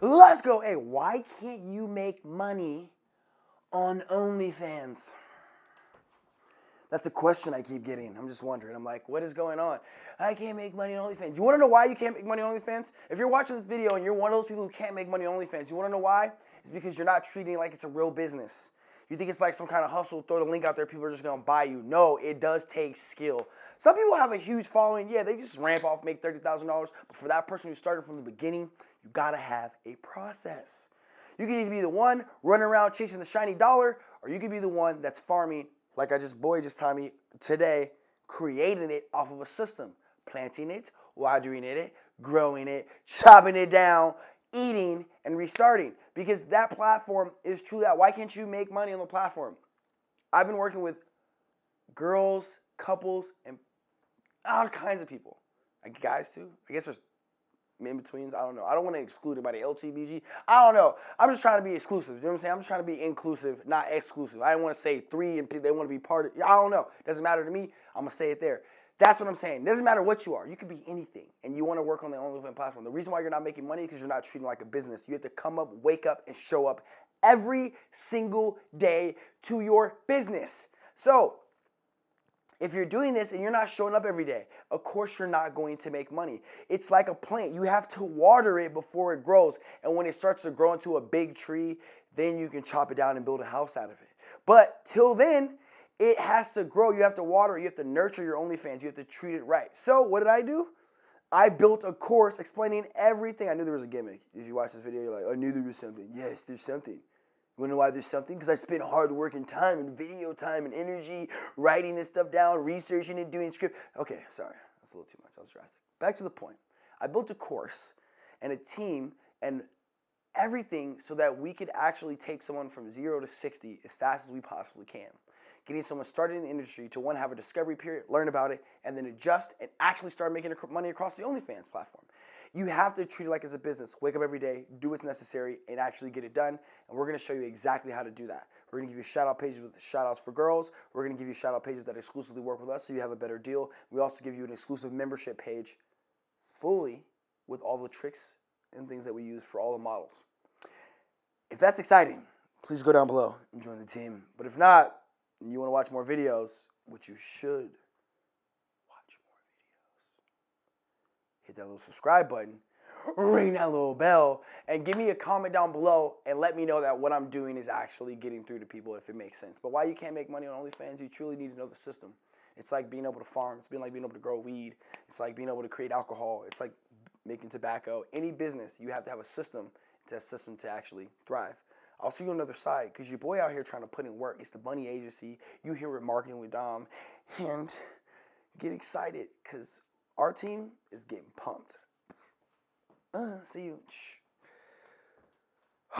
Let's go. Hey, why can't you make money on OnlyFans? That's a question I keep getting. I'm just wondering. I'm like, what is going on? I can't make money on OnlyFans. You want to know why you can't make money on OnlyFans? If you're watching this video and you're one of those people who can't make money on OnlyFans, you want to know why? It's because you're not treating it like it's a real business. You think it's like some kind of hustle, throw the link out there, people are just going to buy you. No, it does take skill. Some people have a huge following. Yeah, they just ramp off, make $30,000. But for that person who started from the beginning, you got to have a process. You can either be the one running around chasing the shiny dollar, or you can be the one that's farming, like boy just told me today, creating it off of a system, planting it, watering it, growing it, chopping it down, eating, and restarting. Because that platform is true that. Why can't you make money on the platform? I've been working with girls, couples, and all kinds of people. Like guys too. I guess there's in-betweens. I don't know. I don't want to exclude anybody. LTBG. I don't know. I'm just trying to be exclusive. You know what I'm saying? I'm just trying to be inclusive, not exclusive. I don't want to say three and they want to be part of it. I don't know. Doesn't matter to me. I'm going to say it there. That's what I'm saying. It doesn't matter what you are. You could be anything, and you want to work on the OnlyFans platform. The reason why you're not making money is because you're not treating it like a business. You have to come up, wake up, and show up every single day to your business. So if you're doing this and you're not showing up every day, of course you're not going to make money. It's like a plant. You have to water it before it grows. And when it starts to grow into a big tree, then you can chop it down and build a house out of it. But till then, it has to grow. You have to water it. You have to nurture your OnlyFans. You have to treat it right. So what did I do? I built a course explaining everything. I knew there was a gimmick. If you watch this video, you're like, I knew there was something. Yes, there's something. You wanna know why there's something? Because I spent hard work and time and video time and energy writing this stuff down, researching it, doing script. Okay, sorry, that's a little too much. That was drastic. Back to the point. I built a course and a team and everything so that we could actually take someone from 0 to 60 as fast as we possibly can. Getting someone started in the industry to one, have a discovery period, learn about it, and then adjust and actually start making money across the OnlyFans platform. You have to treat it like it's a business. Wake up every day, do what's necessary, and actually get it done. And we're going to show you exactly how to do that. We're going to give you shout-out pages with shout-outs for girls. We're going to give you shout-out pages that exclusively work with us so you have a better deal. We also give you an exclusive membership page fully with all the tricks and things that we use for all the models. If that's exciting, please go down below and join the team. But if not, and you want to watch more videos, which you should, hit that little subscribe button, ring that little bell, and give me a comment down below and let me know that what I'm doing is actually getting through to people if it makes sense. But why you can't make money on OnlyFans, you truly need to know the system. It's like being able to farm. It's like being able to grow weed. It's like being able to create alcohol. It's like making tobacco. Any business, you have to have a system to actually thrive. I'll see you on the other side because your boy out here trying to put in work. It's the Bunny Agency. You here with Marketing with Dom. And get excited because our team is getting pumped. See you.